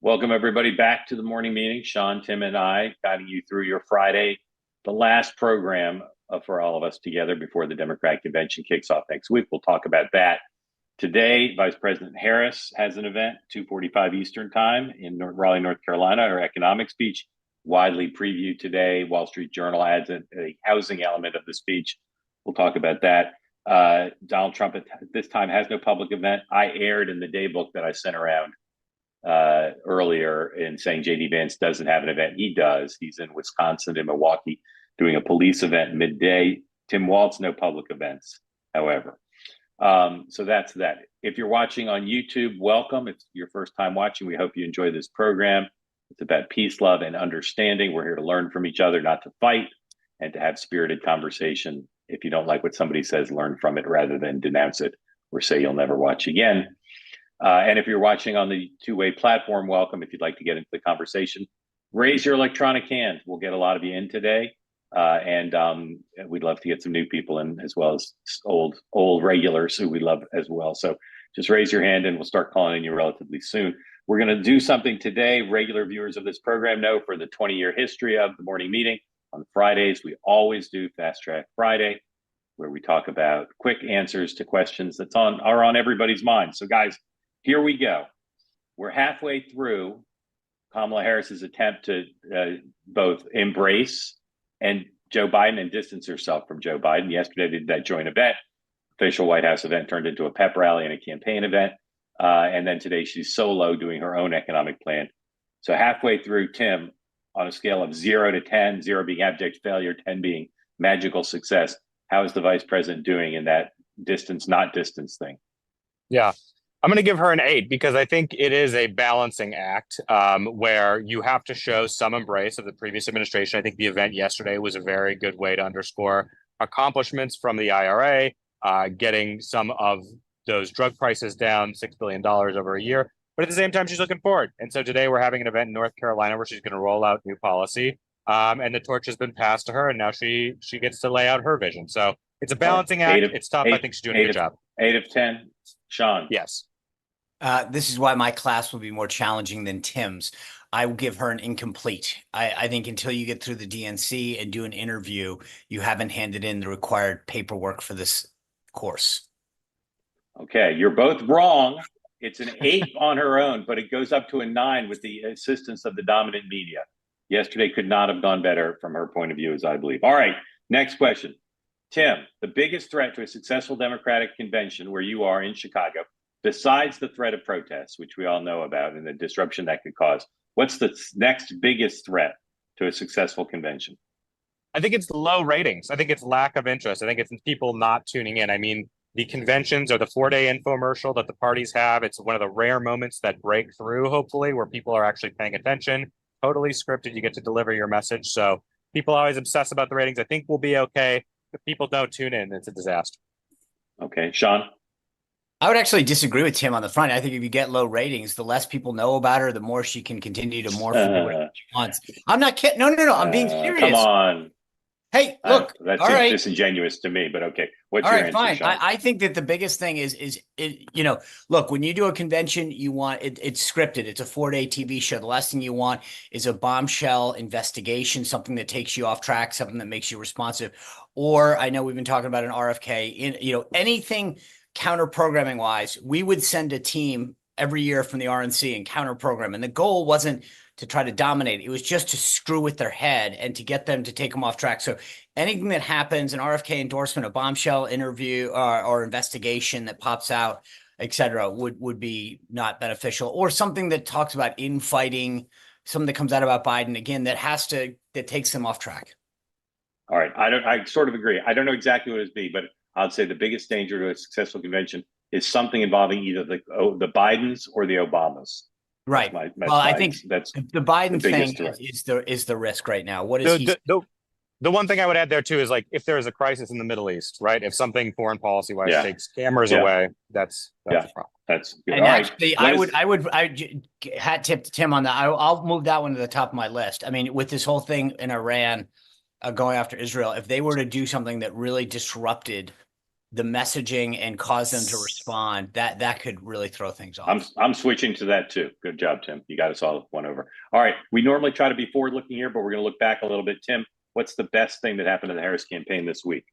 Welcome, everybody, back to the morning meeting. Sean, Tim, and I guiding you through your Friday, the last program for all of us together before the Democratic Convention kicks off next week. We'll talk about that. Today, Vice President Harris has an event, 2:45 Eastern Time in Raleigh, North Carolina, her economic speech, widely previewed today. Wall Street Journal adds a housing element of the speech. We'll talk about that. Donald Trump at this time has no public event. I aired in the day book that I sent around earlier in saying JD Vance doesn't have an event. He does. He's in Wisconsin and Milwaukee doing a police event midday. Tim Walz, no public events, however. So that's that. If you're watching on YouTube, welcome. If it's your first time watching, we hope you enjoy this program. It's about peace, love, and understanding. We're here to learn from each other, not to fight, and to have spirited conversation. If you don't like what somebody says, learn from it rather than denounce it or say you'll never watch again. And if you're watching on the two-way platform, welcome. If you'd like to get into the conversation, raise your electronic hand. We'll get a lot of you in today. And we'd love to get some new people in, as well as old regulars who we love as well. So just raise your hand and we'll start calling on you relatively soon. We're going to do something today. Regular viewers of this program know, for the 20-year history of the morning meeting, on Fridays, we always do Fast Track Friday, where we talk about quick answers to questions that are on everybody's mind. So guys, here we go. We're halfway through Kamala Harris's attempt to both embrace Joe Biden and distance herself from Joe Biden. Yesterday, they did that joint event. Official White House event turned into a pep rally and a campaign event. And then today, she's solo doing her own economic plan. So halfway through, Tim, on a scale of 0 to 10, 0 being abject failure, 10 being magical success, how is the vice president doing in that distance, not distance thing? Yeah. I'm going to give her an 8 because I think it is a balancing act where you have to show some embrace of the previous administration. I think the event yesterday was a very good way to underscore accomplishments from the IRA, getting some of those drug prices down $6 billion over a year. But at the same time, she's looking forward. And so today we're having an event in North Carolina where she's going to roll out new policy. And the torch has been passed to her, and now she gets to lay out her vision. So it's a balancing act. It's tough. I think she's doing a good job. 8 of 10. Sean. Yes. This is why my class will be more challenging than Tim's. I will give her an incomplete. I think until you get through the DNC and do an interview, you haven't handed in the required paperwork for this course. Okay, you're both wrong. It's an 8 on her own, but it goes up to a 9 with the assistance of the dominant media. Yesterday could not have gone better from her point of view, as I believe. All right, next question. Tim, the biggest threat to a successful Democratic convention where you are in Chicago, besides the threat of protests, which we all know about and the disruption that could cause, what's the next biggest threat to a successful convention? I think it's low ratings. I think it's lack of interest. I think it's people not tuning in. I mean, the conventions are the 4-day infomercial that the parties have. It's one of the rare moments that break through, hopefully, where people are actually paying attention. Totally scripted. You get to deliver your message. So people always obsess about the ratings. I think we'll be okay. If people don't tune in, it's a disaster. Okay. Sean? I would actually disagree with Tim on the front. I think if you get low ratings, the less people know about her, the more she can continue to morph into what she wants. I'm not kidding. No. I'm being serious. Come on. Hey, look. That all seems right. disingenuous to me, but okay. What's all your right, answer, fine. Sean? I think that the biggest thing is look, when you do a convention, you want it's scripted. It's a 4-day TV show. The last thing you want is a bombshell investigation, something that takes you off track, something that makes you responsive. Or I know we've been talking about an RFK. Anything counter programming wise, we would send a team every year from the RNC and counter program. And the goal wasn't to try to dominate. It was just to screw with their head and to get them to take them off track. So anything that happens, an RFK endorsement, a bombshell interview or investigation that pops out, et cetera, would be not beneficial. Or something that talks about infighting, something that comes out about Biden, again, that takes them off track. All right. I sort of agree. I don't know exactly what it would be, but I'd say the biggest danger to a successful convention is something involving either the Bidens or the Obamas. Right. I think that's the Biden thing is the risk right now. What is the one thing I would add there too is, like, if there is a crisis in the Middle East, right? If something foreign policy wise takes cameras away, that's a problem. That's good. And actually, I hat tip to Tim on that. I'll move that one to the top of my list. I mean, with this whole thing in Iran going after Israel, if they were to do something that really disrupted the messaging and cause them to respond, that could really throw things off. I'm switching to that too. Good job, Tim. You got us all one over. All right. We normally try to be forward looking here, but we're going to look back a little bit. Tim, what's the best thing that happened to the Harris campaign this week?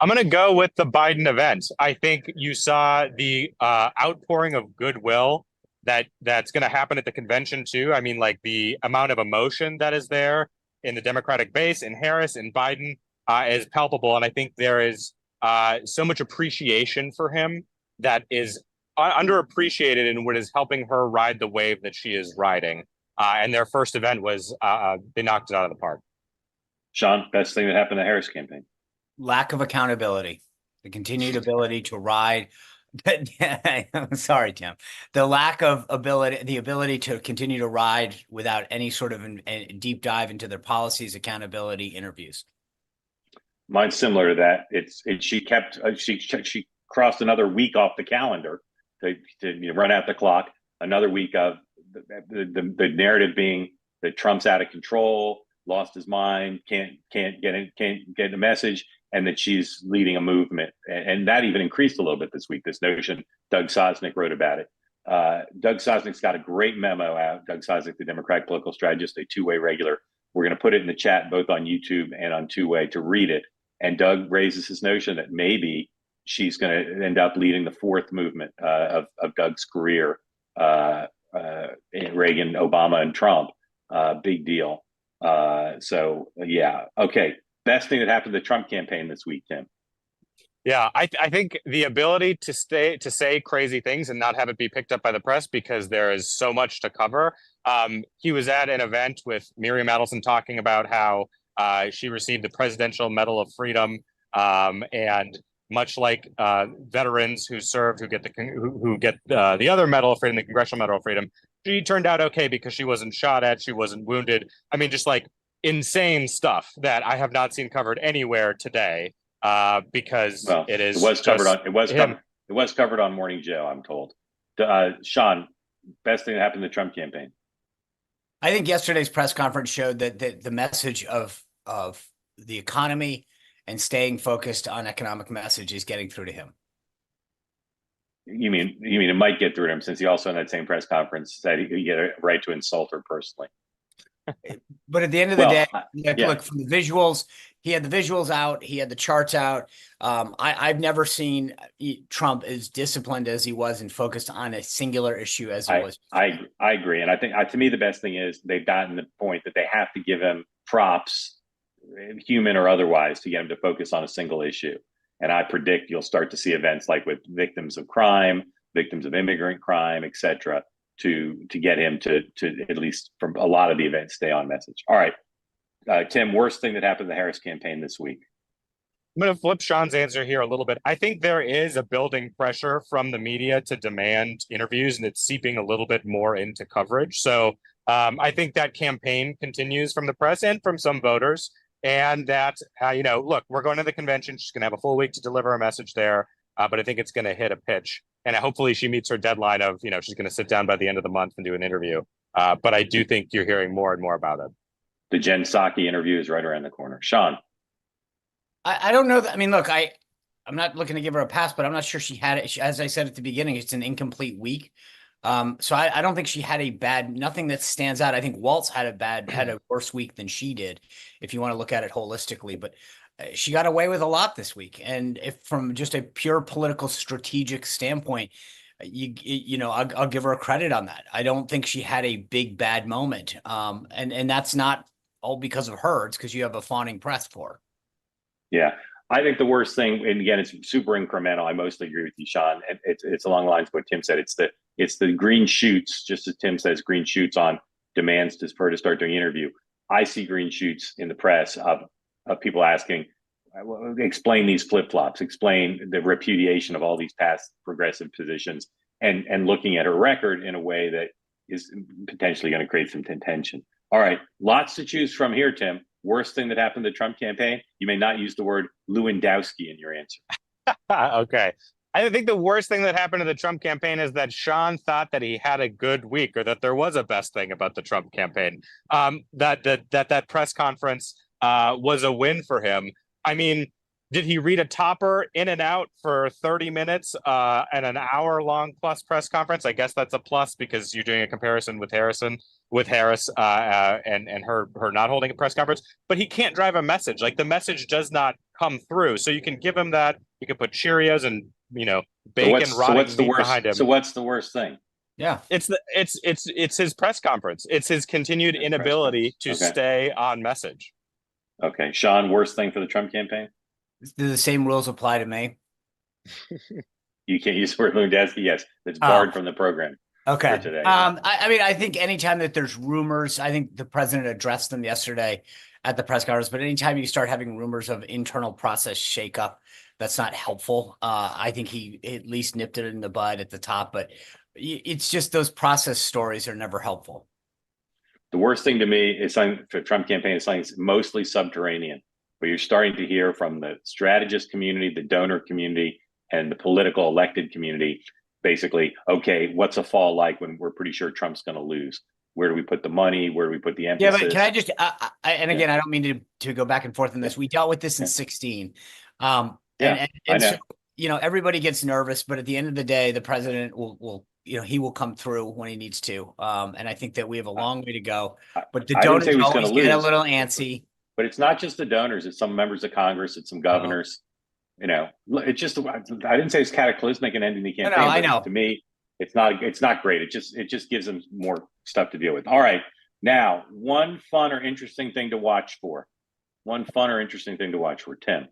I'm going to go with the Biden event. I think you saw the outpouring of goodwill that's going to happen at the convention too. I mean, like the amount of emotion that is there in the Democratic base, in Harris, and Biden is palpable. And I think there is so much appreciation for him that is underappreciated and what is helping her ride the wave that she is riding. And their first event was they knocked it out of the park. Sean, best thing that happened to the Harris campaign? Lack of accountability, the continued ability to ride. I'm sorry, Tim. The lack of ability, the ability to continue to ride without any sort of a deep dive into their policies, accountability, interviews. Mine's similar to that. She crossed another week off the calendar to run out the clock. Another week of the narrative being that Trump's out of control, lost his mind, can't get the message, and that she's leading a movement. And that even increased a little bit this week, this notion. Doug Sosnick wrote about it. Doug Sosnick's got a great memo out. Doug Sosnick, the Democratic political strategist, a two-way regular. We're going to put it in the chat, both on YouTube and on two-way, to read it. And Doug raises his notion that maybe she's going to end up leading the fourth movement of Doug's career, Reagan, Obama, and Trump. Big deal. So, yeah. Okay. Best thing that happened to the Trump campaign this week, Tim? Yeah, I think the ability to say crazy things and not have it be picked up by the press because there is so much to cover. He was at an event with Miriam Adelson talking about how she received the Presidential Medal of Freedom, and much like veterans who served who get the other Medal of Freedom, the Congressional Medal of Freedom, she turned out okay because she wasn't shot at, she wasn't wounded. I mean, just like insane stuff that I have not seen covered anywhere today. Because it was covered on Morning Joe, I'm told. Sean, best thing that happened to the Trump campaign? I think yesterday's press conference showed that the message of the economy and staying focused on economic message is getting through to him. You mean it might get through to him, since he also in that same press conference said he get a right to insult her personally. But at the end of the day, look, from the visuals, he had the visuals out, he had the charts out. I've never seen Trump as disciplined as he was and focused on a singular issue as he was. I agree. And I think to me, the best thing is they've gotten the point that they have to give him props, human or otherwise, to get him to focus on a single issue. And I predict you'll start to see events like with victims of crime, victims of immigrant crime, et cetera, to get him to at least from a lot of the events stay on message. All right, Tim, worst thing that happened to the Harris campaign this week? I'm going to flip Sean's answer here a little bit. I think there is a building pressure from the media to demand interviews, and it's seeping a little bit more into coverage. So I think that campaign continues from the press and from some voters, and that, look, we're going to the convention. She's going to have a full week to deliver a message there, but I think it's going to hit a pitch. And hopefully she meets her deadline of, she's going to sit down by the end of the month and do an interview. But I do think you're hearing more and more about it. The Jen Psaki interview is right around the corner. Sean? I don't know that. I mean, look, I'm not looking to give her a pass, but I'm not sure she had it. As I said at the beginning, it's an incomplete week. So I don't think she had nothing that stands out. I think Waltz had a worse week than she did, if you want to look at it holistically. But she got away with a lot this week. And if from just a pure political strategic standpoint, I'll give her a credit on that. I don't think she had a big bad moment. And that's not all because of her. It's because you have a fawning press for her. Yeah. I think the worst thing, and again, it's super incremental. I mostly agree with you, Sean. And it's along the lines of what Tim said. It's the green shoots, just as Tim says, green shoots on demands for her to start doing interview. I see green shoots in the press of people asking, explain these flip-flops, explain the repudiation of all these past progressive positions, and looking at her record in a way that is potentially going to create some tension. All right, lots to choose from here, Tim. Worst thing that happened to the Trump campaign? You may not use the word Lewandowski in your answer. Okay. I think the worst thing that happened to the Trump campaign is that Sean thought that he had a good week, or that there was a best thing about the Trump campaign. That press conference was a win for him. I mean, Did he read a topper in and out for 30 minutes and an hour long plus press conference? I guess that's a plus because you're doing a comparison with Harris and her not holding a press conference. But he can't drive a message. Like the message does not come through. So you can give him that. You can put Cheerios and bacon rotting meat behind him. So what's the worst thing? Yeah, it's his press conference. It's his continued inability to stay on message. Okay, Sean, worst thing for the Trump campaign? do the same rules apply to me? You can't use the word Lewandowski. Yes, it's barred from the program. Okay. Today. I mean, I think anytime that there's rumors, I think the president addressed them yesterday at the press conference, but anytime you start having rumors of internal process shakeup, that's not helpful. I think he at least nipped it in the bud at the top, but it's just those process stories are never helpful. The worst thing to me is something for the Trump campaign is something mostly subterranean, where you're starting to hear from the strategist community, the donor community, and the political elected community. Basically, okay, what's a fall like when we're pretty sure Trump's going to lose? Where do we put the money? Where do we put the emphasis? Yeah, but can I just, and again, I don't mean to go back and forth on this. We dealt with this in 16. And so, everybody gets nervous, but at the end of the day, the president will he will come through when he needs to. And I think that we have a long way to go, but the donors always get a little antsy. But it's not just the donors. It's some members of Congress. It's some governors. It's just, I didn't say it's cataclysmic in ending the campaign. No, I know. To me, it's not great. It just gives them more stuff to deal with. All right. Now, one fun or interesting thing to watch for. Tim.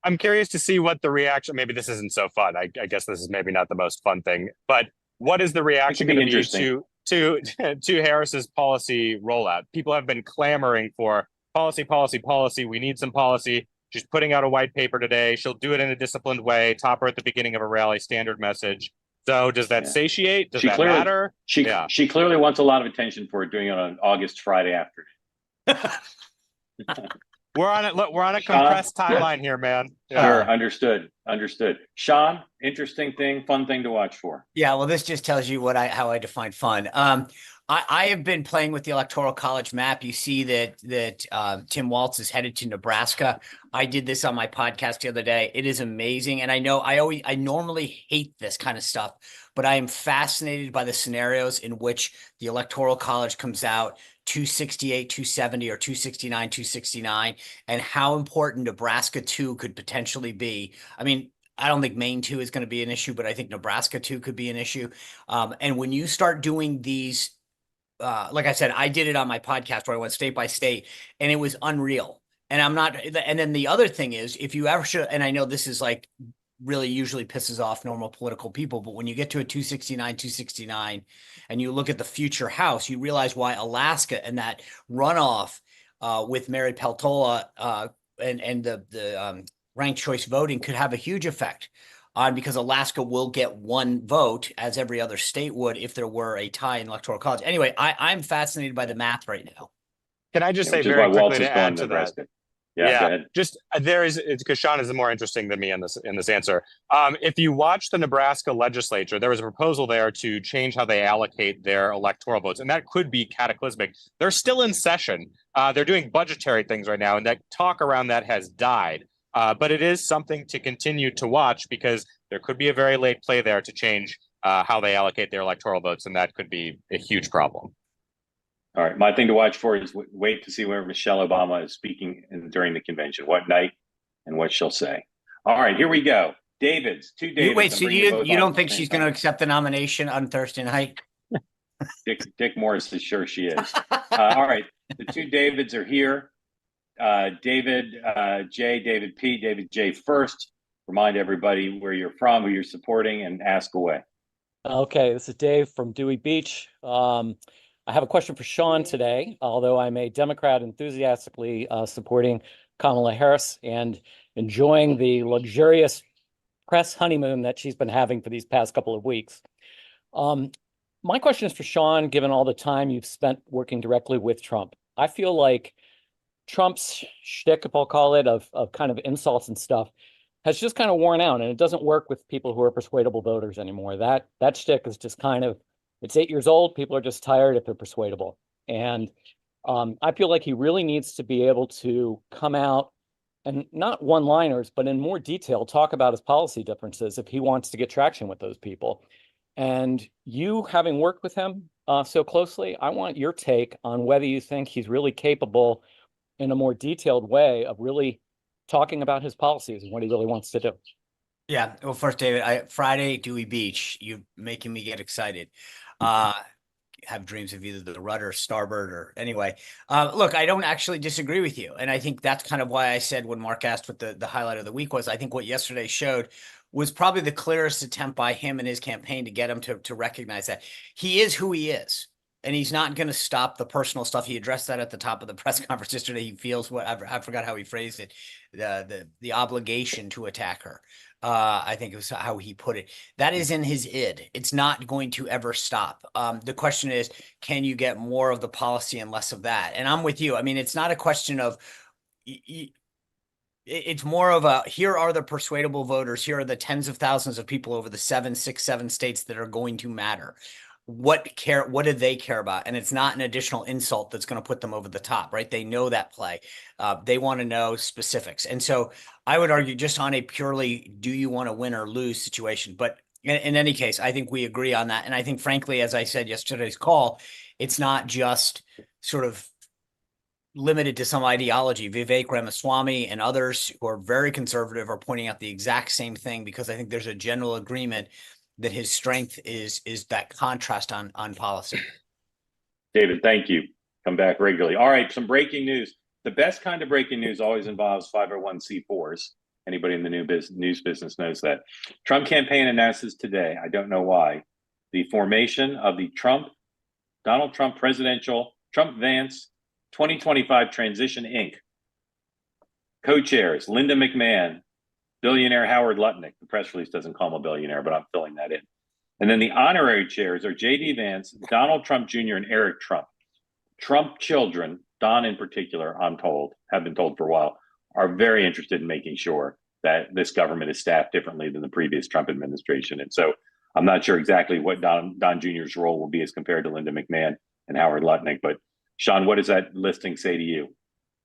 I'm curious to see what the reaction, maybe this isn't so fun. I guess this is maybe not the most fun thing, but what is the reaction going to be to Harris's policy rollout? People have been clamoring for policy. We need some policy. She's putting out a white paper today. She'll do it in a disciplined way, topper at the beginning of a rally, standard message. So does that satiate? Does that matter? She clearly wants a lot of attention for doing it on August Friday afternoon. We're on a compressed timeline here, man. Sure, understood. Sean, interesting thing, fun thing to watch for. Yeah, well, this just tells you how I define fun. I have been playing with the Electoral College map. You see that Tim Walz is headed to Nebraska. I did this on my podcast the other day. It is amazing, and I know I normally hate this kind of stuff, but I am fascinated by the scenarios in which the Electoral College comes out 268, 270, or 269, 269, and how important Nebraska 2 could potentially be. I mean, I don't think Maine 2 is going to be an issue, but I think Nebraska 2 could be an issue. And when you start doing these, like I said, I did it on my podcast where I went state by state, and it was unreal. And and then the other thing is, if you ever should, and I know this is like really usually pisses off normal political people, but when you get to a 269 and you look at the future House, you realize why Alaska and that runoff with Mary Peltola and the ranked choice voting could have a huge effect on, because Alaska will get one vote as every other state would if there were a tie in Electoral College. Anyway, I'm fascinated by the math right now. Can I just say very quickly to add to that? Go ahead. Just it's because Sean is more interesting than me in this answer. If you watch the Nebraska legislature, there was a proposal there to change how they allocate their electoral votes, and that could be cataclysmic. They're still in session. They're doing budgetary things right now, and that talk around that has died. But it is something to continue to watch, because there could be a very late play there to change how they allocate their electoral votes, and that could be a huge problem. All right. My thing to watch for is wait to see where Michelle Obama is speaking during the convention, what night and what she'll say. All right, here we go. Two Davids. Wait, so you don't think she's going to accept the nomination on Thursday night? Dick Morris is sure she is. All right. The two Davids are here. David J, David P, David J first. Remind everybody where you're from, who you're supporting, and ask away. Okay, this is Dave from Dewey Beach. I have a question for Sean today, although I'm a Democrat enthusiastically supporting Kamala Harris and enjoying the luxurious press honeymoon that she's been having for these past couple of weeks. My question is for Sean, given all the time you've spent working directly with Trump. I feel like Trump's shtick, if I'll call it, of kind of insults and stuff, has just kind of worn out, and it doesn't work with people who are persuadable voters anymore. That shtick is just kind of, it's 8 years old. People are just tired if they're persuadable. And I feel like he really needs to be able to come out and not one-liners, but in more detail, talk about his policy differences if he wants to get traction with those people. And you, having worked with him so closely, I want your take on whether you think he's really capable in a more detailed way of really talking about his policies and what he really wants to do. Yeah. Well, first, David, Friday, Dewey Beach, you're making me get excited. Have dreams of either the rudder, starboard, or anyway. Look, I don't actually disagree with you. And I think that's kind of why I said when Mark asked what the highlight of the week was, I think what yesterday showed was probably the clearest attempt by him and his campaign to get him to recognize that he is who he is. And he's not going to stop the personal stuff. He addressed that at the top of the press conference yesterday. He feels what I forgot how he phrased it, the obligation to attack her. I think it was how he put it. That is in his id. It's not going to ever stop. The question is, can you get more of the policy and less of that? And I'm with you. I mean, it's not a question of, it's more of a, here are the persuadable voters. Here are the tens of thousands of people over the 7 states that are going to matter. What do they care about? And it's not an additional insult that's going to put them over the top, right? They know that play. They want to know specifics. And so I would argue just on a purely, do you want to win or lose situation? But in any case, I think we agree on that. And I think, frankly, as I said yesterday's call, it's not just sort of limited to some ideology. Vivek Ramaswamy and others who are very conservative are pointing out the exact same thing, because I think there's a general agreement that his strength is that contrast on policy. David, thank you. Come back regularly. All right, some breaking news. The best kind of breaking news always involves 501c4s. Anybody in the news business knows that. Trump campaign announces today, I don't know why, the formation of the Donald Trump presidential, Trump-Vance 2025 Transition Inc. Co-chairs, Linda McMahon, billionaire Howard Lutnick. The press release doesn't call him a billionaire, but I'm filling that in. And then the honorary chairs are J.D. Vance, Donald Trump Jr., and Eric Trump. Trump children, Don in particular, I'm told, have been told for a while, are very interested in making sure that this government is staffed differently than the previous Trump administration. And so I'm not sure exactly what Don Jr.'s role will be as compared to Linda McMahon and Howard Lutnick. But Sean, what does that listing say to you?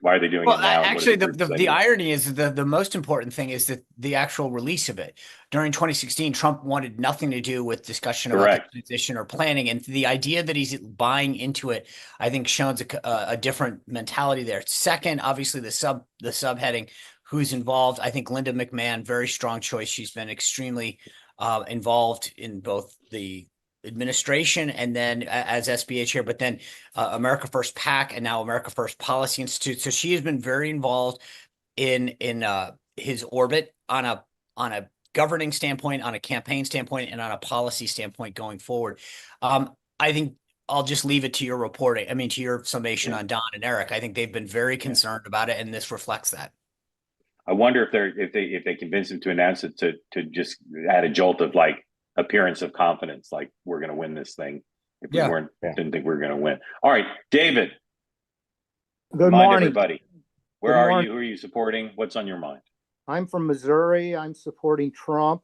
Why are they doing it now? Actually, the irony is the most important thing is that the actual release of it. During 2016, Trump wanted nothing to do with discussion about the transition or planning. And the idea that he's buying into it, I think, shows a different mentality there. Second, obviously, the subheading, who's involved. I think Linda McMahon, very strong choice. She's been extremely involved in both the administration and then as SBA chair, but then America First PAC and now America First Policy Institute. So she has been very involved in his orbit on a governing standpoint, on a campaign standpoint, and on a policy standpoint going forward. I think I'll just leave it to your reporting. I mean, to your summation on Don and Eric. I think they've been very concerned about it, and this reflects that. I wonder if they convince him to announce it to just add a jolt of like appearance of confidence, like we're going to win this thing. If we didn't think we were going to win. All right, David. Good morning, everybody. Where are you? Who are you supporting? What's on your mind? I'm from Missouri. I'm supporting Trump.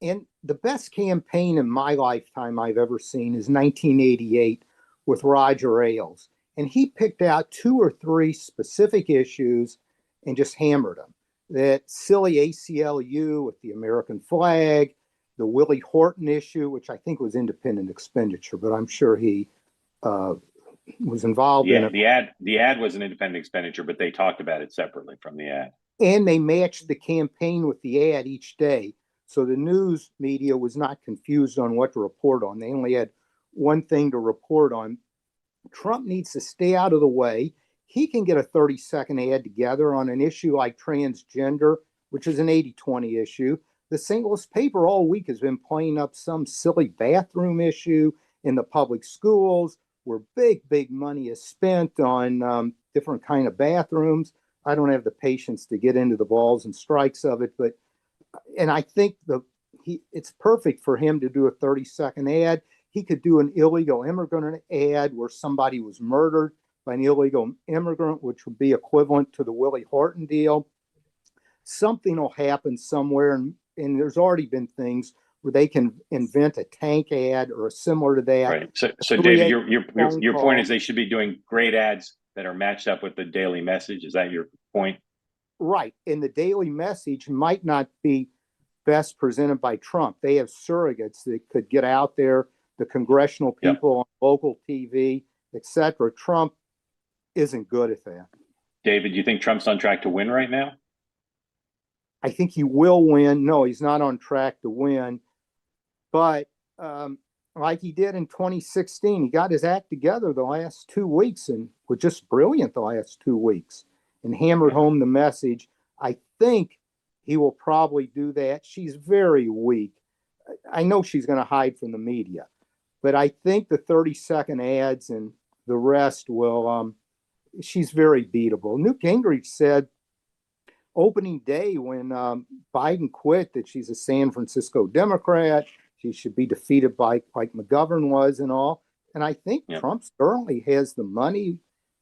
And the best campaign in my lifetime I've ever seen is 1988 with Roger Ailes. And he picked out 2 or 3 specific issues and just hammered them. That silly ACLU with the American flag, the Willie Horton issue, which I think was independent expenditure, but I'm sure he was involved in it. The ad was an independent expenditure, but they talked about it separately from the ad. And they matched the campaign with the ad each day. So the news media was not confused on what to report on. They only had one thing to report on. Trump needs to stay out of the way. He can get a 30-second ad together on an issue like transgender, which is an 80-20 issue. The St. Louis paper all week has been playing up some silly bathroom issue in the public schools where big money is spent on different kind of bathrooms. I don't have the patience to get into the balls and strikes of it, and I think it's perfect for him to do a 30-second ad. He could do an illegal immigrant ad where somebody was murdered by an illegal immigrant, which would be equivalent to the Willie Horton deal. Something will happen somewhere, and there's already been things where they can invent a tank ad or similar to that. Right. So David, your point is they should be doing great ads that are matched up with the daily message. Is that your point? Right. And the Daily Message might not be best presented by Trump. They have surrogates that could get out there, the congressional people on local TV, etc. Trump isn't good at that. David, you think Trump's on track to win right now? I think he will win. No, he's not on track to win. But like he did in 2016, he got his act together the last 2 weeks and was just brilliant the last 2 weeks and hammered home the message. I think he will probably do that. She's very weak. I know she's going to hide from the media, but I think the 30-second ads and the rest will, she's very beatable. Newt Gingrich said opening day when Biden quit that she's a San Francisco Democrat. She should be defeated by like McGovern was and all. And I think Trump certainly has the money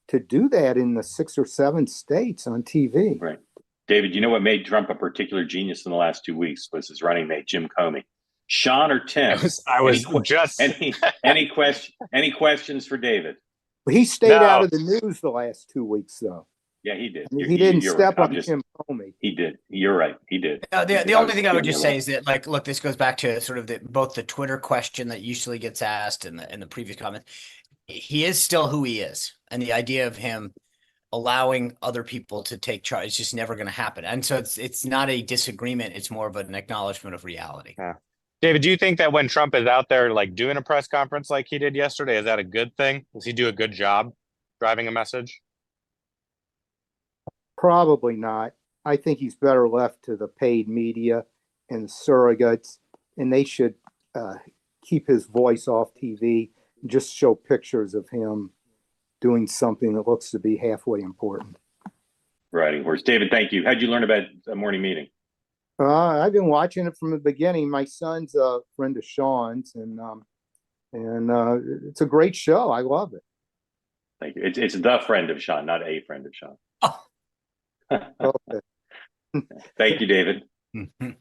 to do that in the 6 or 7 states on TV. Right. David, you know what made Trump a particular genius in the last 2 weeks was his running mate, Jim Comey. Sean or Tim? Any questions for David? He stayed out of the news the last 2 weeks, though. Yeah, he did. He didn't step on Jim Comey. He did. You're right. He did. The only thing I would just say is that, like, look, this goes back to sort of both the Twitter question that usually gets asked and the previous comment. He is still who he is, and the idea of him allowing other people to take charge is just never going to happen. And so it's not a disagreement; it's more of an acknowledgement of reality. Yeah. David, do you think that when Trump is out there like doing a press conference like he did yesterday, is that a good thing? Does he do a good job driving a message? Probably not. I think he's better left to the paid media and surrogates, and they should keep his voice off TV and just show pictures of him doing something that looks to be halfway important. Riding horse. David, thank you. How'd you learn about a morning meeting? I've been watching it from the beginning. My son's a friend of Sean's, and it's a great show. I love it. Thank you. It's the friend of Sean, not a friend of Sean. Oh. Okay. Thank you, David.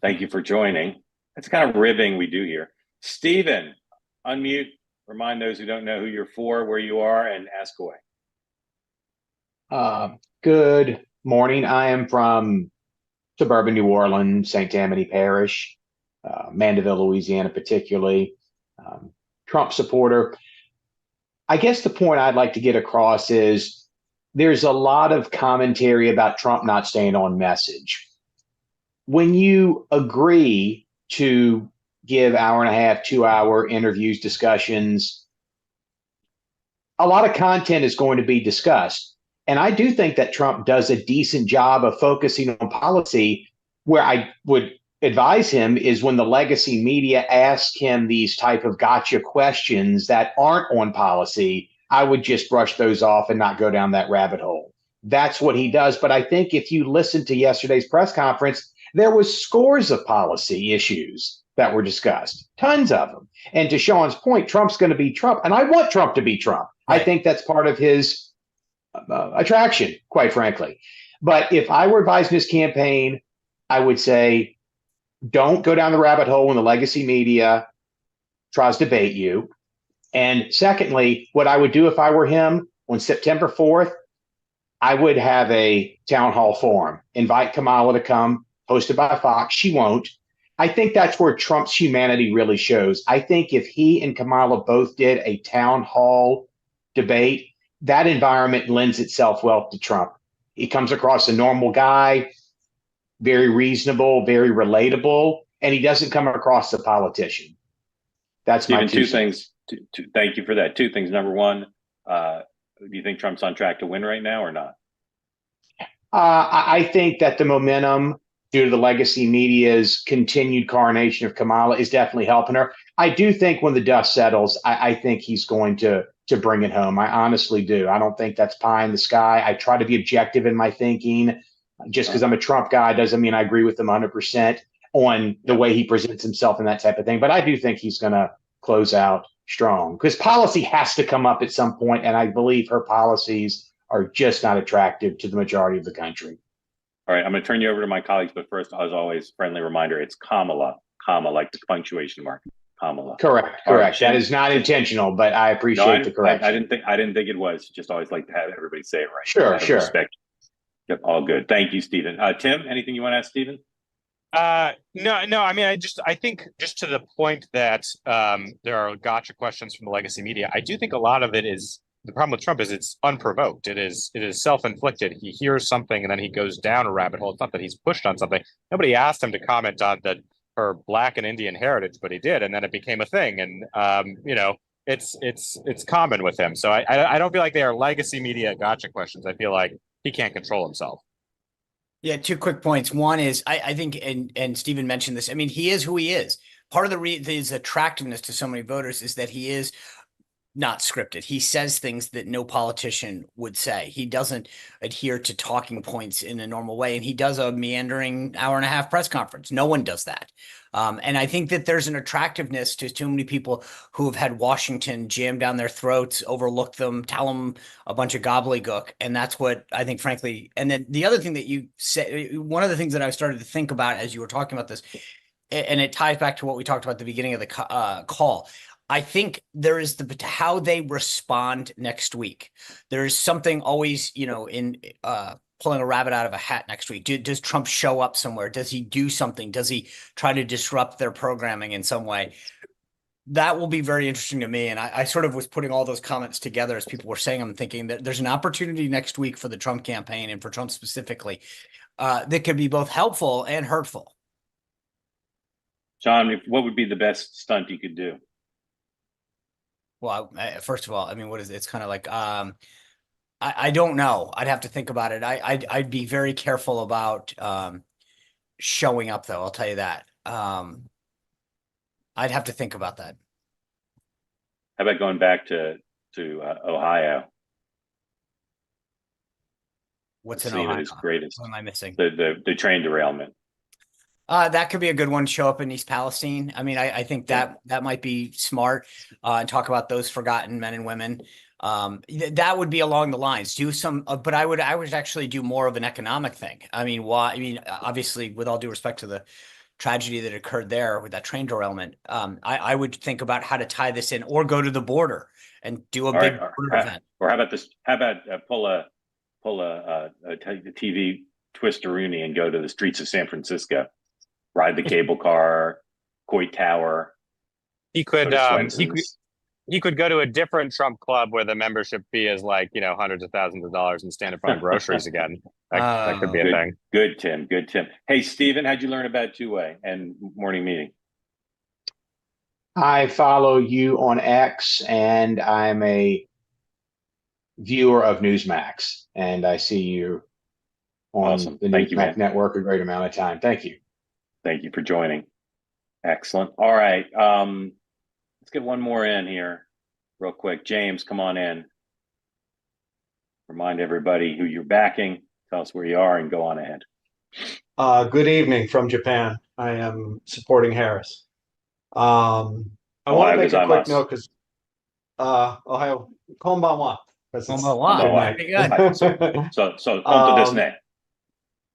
Thank you for joining. That's kind of ribbing we do here. Stephen, unmute. Remind those who don't know who you're for, where you are, and ask away. Good morning. I am from suburban New Orleans, St. Tammany Parish, Mandeville, Louisiana, particularly. Trump supporter. I guess the point I'd like to get across is there's a lot of commentary about Trump not staying on message. When you agree to give hour and a half, 2-hour interviews, discussions, a lot of content is going to be discussed. And I do think that Trump does a decent job of focusing on policy. Where I would advise him is when the legacy media ask him these type of gotcha questions that aren't on policy, I would just brush those off and not go down that rabbit hole. That's what he does. But I think if you listen to yesterday's press conference, there was scores of policy issues that were discussed, tons of them. And to Sean's point, Trump's going to be Trump. And I want Trump to be Trump. Right. I think that's part of his attraction, quite frankly. But if I were advising his campaign, I would say, don't go down the rabbit hole when the legacy media tries to bait you. And secondly, what I would do if I were him on September 4th, I would have a town hall forum, invite Kamala to come, hosted by Fox. She won't. I think that's where Trump's humanity really shows. I think if he and Kamala both did a town hall debate, that environment lends itself well to Trump. He comes across a normal guy, very reasonable, very relatable, and he doesn't come across a politician. That's Stephen, my two things. Thank you for that. 2 things. Number one, do you think Trump's on track to win right now or not? I think that the momentum due to the legacy media's continued coronation of Kamala is definitely helping her. I do think when the dust settles, I think he's going to bring it home. I honestly do. I don't think that's pie in the sky. I try to be objective in my thinking. Just because I'm a Trump guy doesn't mean I agree with him 100% on the way he presents himself and that type of thing. But I do think he's going to close out strong because policy has to come up at some point, and I believe her policies are just not attractive to the majority of the country. All right, I'm going to turn you over to my colleagues, but first, as always, friendly reminder, it's Kamala, like the punctuation mark, Kamala. Correct. Right. That is not intentional, but I appreciate the correction. I didn't think it was. Just always like to have everybody say it right. Sure. Respect. Yep, all good. Thank you, Stephen. Tim, anything you want to ask Stephen? No. I mean, I think just to the point that there are gotcha questions from the legacy media. I do think a lot of it is the problem with Trump is it's unprovoked. It is self-inflicted. He hears something and then he goes down a rabbit hole. It's not that he's pushed on something. Nobody asked him to comment on her Black and Indian heritage, but he did, and then it became a thing. And it's common with him. So I don't feel like they are legacy media gotcha questions. I feel like he can't control himself. Yeah, two quick points. One is I think, and Stephen mentioned this. I mean, he is who he is. Part of his attractiveness to so many voters is that he is not scripted. He says things that no politician would say. He doesn't adhere to talking points in a normal way, and he does a meandering hour and a half press conference. No one does that. And I think that there's an attractiveness to too many people who have had Washington jam down their throats, overlook them, tell them a bunch of gobbledygook. And that's what I think, frankly. And then the other thing that you said, one of the things that I started to think about as you were talking about this, and it ties back to what we talked about at the beginning of the call. I think there is how they respond next week. There is something always, in pulling a rabbit out of a hat next week. Does Trump show up somewhere? Does he do something? Does he try to disrupt their programming in some way? That will be very interesting to me. And I sort of was putting all those comments together as people were saying. I'm thinking that there's an opportunity next week for the Trump campaign and for Trump specifically that could be both helpful and hurtful. John, what would be the best stunt you could do? Well, first of all, I mean, what is it? It's kind of like I don't know. I'd have to think about it. I'd be very careful about showing up, though. I'll tell you that. I'd have to think about that. How about going back to Ohio? What's in Ohio? His greatest. What am I missing? The train derailment. That could be a good one. Show up in East Palestine. I mean, I think that might be smart. And talk about those forgotten men and women. That would be along the lines. Do some, but I would actually do more of an economic thing. I mean, why? I mean, obviously, with all due respect to the tragedy that occurred there with that train derailment, I would think about how to tie this in, or go to the border and do a big border event. Or how about this? How about pull a TV twister-rooney and go to the streets of San Francisco? Ride the cable car, Coit Tower. He could go to a different Trump club where the membership fee is like, hundreds of thousands of dollars and stand in front of groceries again. That could be a thing. Good, Tim. Good, Tim. Hey, Stephen, how'd you learn about two-way and morning meeting? I follow you on X, and I'm a viewer of Newsmax, and I see you on the Newsmax network a great amount of time. Thank you. Thank you for joining. Excellent. All right. Let's get one more in here real quick. James, come on in. Remind everybody who you're backing. Tell us where you are and go on ahead. Good evening from Japan. I am supporting Harris. I want to make a quick note because Ohio, konbanwa. Konbanwa. So, honto desu ne.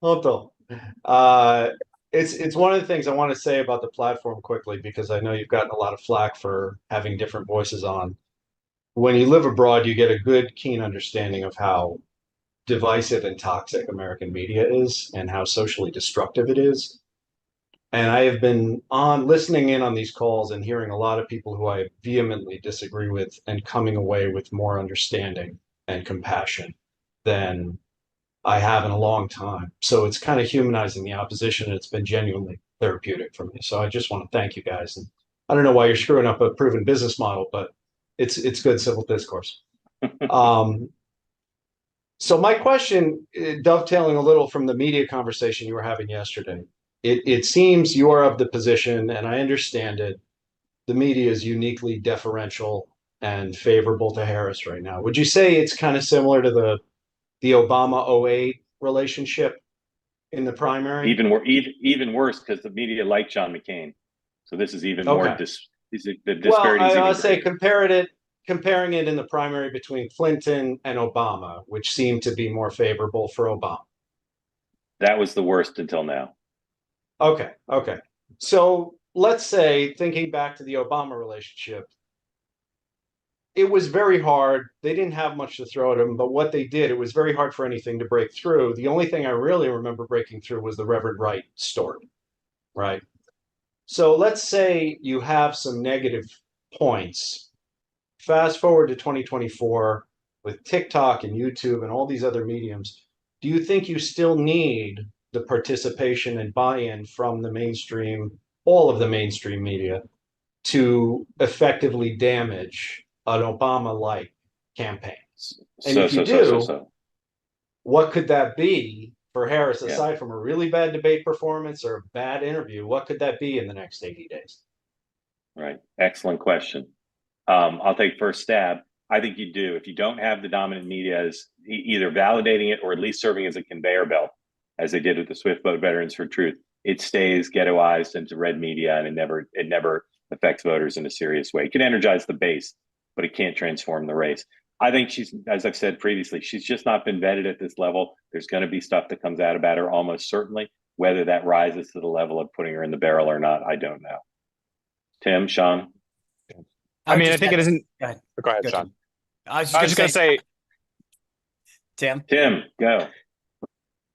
Honto. It's one of the things I want to say about the platform quickly, because I know you've gotten a lot of flack for having different voices on. When you live abroad, you get a good, keen understanding of how divisive and toxic American media is and how socially destructive it is. And I have been listening in on these calls and hearing a lot of people who I vehemently disagree with and coming away with more understanding and compassion than I have in a long time. So it's kind of humanizing the opposition, and it's been genuinely therapeutic for me. So I just want to thank you guys. And I don't know why you're screwing up a proven business model, but it's good civil discourse. So my question, dovetailing a little from the media conversation you were having yesterday, it seems you are of the position, and I understand it, the media is uniquely deferential and favorable to Harris right now. Would you say it's kind of similar to the Obama 2008 relationship in the primary? Even worse, because the media liked John McCain. So this is even more. The disparity. Well, I'll say comparing it in the primary between Clinton and Obama, which seemed to be more favorable for Obama. That was the worst until now. Okay. So let's say, thinking back to the Obama relationship, it was very hard. They didn't have much to throw at him, but what they did, it was very hard for anything to break through. The only thing I really remember breaking through was the Reverend Wright story, right? So let's say you have some negative points. Fast forward to 2024 with TikTok and YouTube and all these other mediums. Do you think you still need the participation and buy-in from the mainstream, all of the mainstream media, to effectively damage an Obama-like campaign? And if you do, what could that be for Harris, aside from a really bad debate performance or a bad interview? What could that be in the next 80 days? Right. Excellent question. I'll take first stab. I think you do. If you don't have the dominant media as either validating it or at least serving as a conveyor belt, as they did with the Swift Boat Veterans for Truth, it stays ghettoized into red media, and it never affects voters in a serious way. It can energize the base, but it can't transform the race. I think she's, as I've said previously, she's just not been vetted at this level. There's going to be stuff that comes out about her almost certainly. Whether that rises to the level of putting her in the barrel or not, I don't know. Tim, Sean? I mean, I think it isn't. Go ahead, Sean. I was just going to say, Tim, go.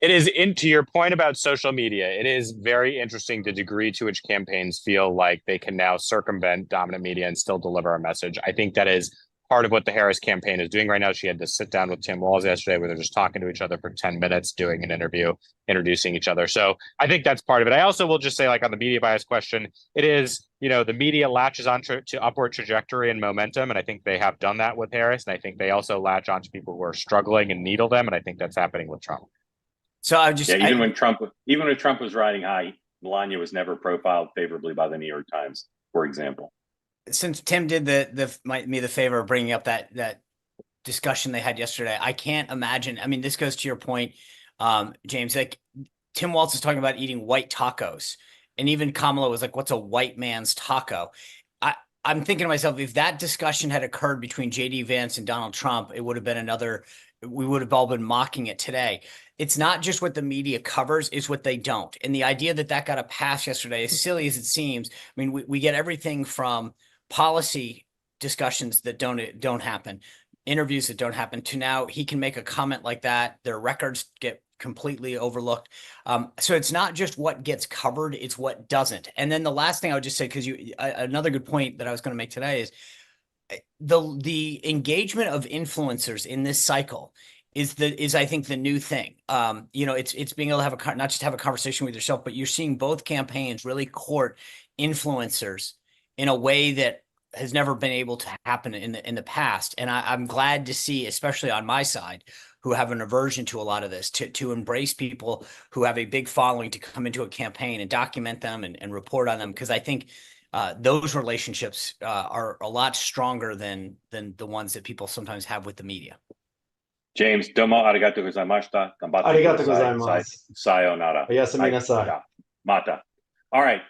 It is, to your point about social media, it is very interesting the degree to which campaigns feel like they can now circumvent dominant media and still deliver a message. I think that is part of what the Harris campaign is doing right now. She had to sit down with Tim Walz yesterday where they're just talking to each other for 10 minutes, doing an interview, introducing each other. So I think that's part of it. I also will just say, like, on the media bias question, it is, the media latches on to upward trajectory and momentum. And I think they have done that with Harris. And I think they also latch on to people who are struggling and needle them. And I think that's happening with Trump. So I just even when Trump was riding high, Melania was never profiled favorably by the New York Times, for example. Since Tim did me the favor of bringing up that discussion they had yesterday, I can't imagine. I mean, this goes to your point, James. Like, Tim Walz is talking about eating white tacos, and even Kamala was like, "What's a white man's taco?" I'm thinking to myself, if that discussion had occurred between J.D. Vance and Donald Trump, it would have been another. We would have all been mocking it today. It's not just what the media covers, it's what they don't. And the idea that got a pass yesterday, as silly as it seems, I mean, we get everything from policy discussions that don't happen, interviews that don't happen, to now he can make a comment like that. Their records get completely overlooked. So it's not just what gets covered, it's what doesn't. And then the last thing I would just say, because another good point that I was going to make today is the engagement of influencers in this cycle is I think the new thing. It's being able to have not just have a conversation with yourself, but you're seeing both campaigns really court influencers in a way that has never been able to happen in the past. And I'm glad to see, especially on my side, who have an aversion to a lot of this, to embrace people who have a big following to come into a campaign and document them and report on them. Because I think those relationships are a lot stronger than the ones that people sometimes have with the media. James, domo arigato gozaimashita. Arigato gozaimasu. Sayonara. Oyasumi nasai. Mata. All right.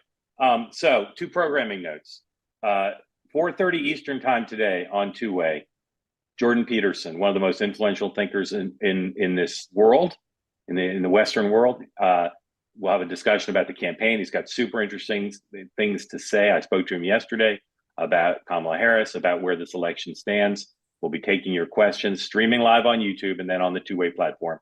So 2 programming notes. 4:30 Eastern time today on two-way. Jordan Peterson, one of the most influential thinkers in this world, in the Western world. We'll have a discussion about the campaign. He's got super interesting things to say. I spoke to him yesterday about Kamala Harris, about where this election stands. We'll be taking your questions, streaming live on YouTube and then on the two-way platform.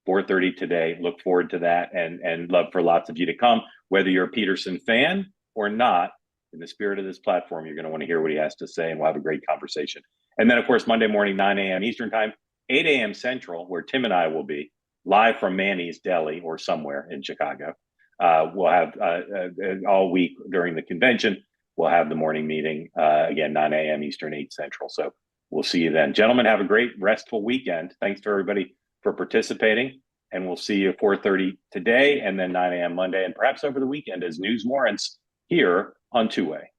4:30 today. Look forward to that, and love for lots of you to come. Whether you're a Peterson fan or not, in the spirit of this platform, you're going to want to hear what he has to say, and we'll have a great conversation. And then, of course, Monday morning, 9 a.m. Eastern time, 8 a.m. Central, where Tim and I will be live from Manny's Deli or somewhere in Chicago. We'll have all week during the convention, we'll have the morning meeting, again, 9 a.m. Eastern, 8 Central. So we'll see you then. Gentlemen, have a great restful weekend. Thanks to everybody for participating. And we'll see you at 4:30 today and then 9 a.m. Monday, and perhaps over the weekend as news warrants here on Two Way.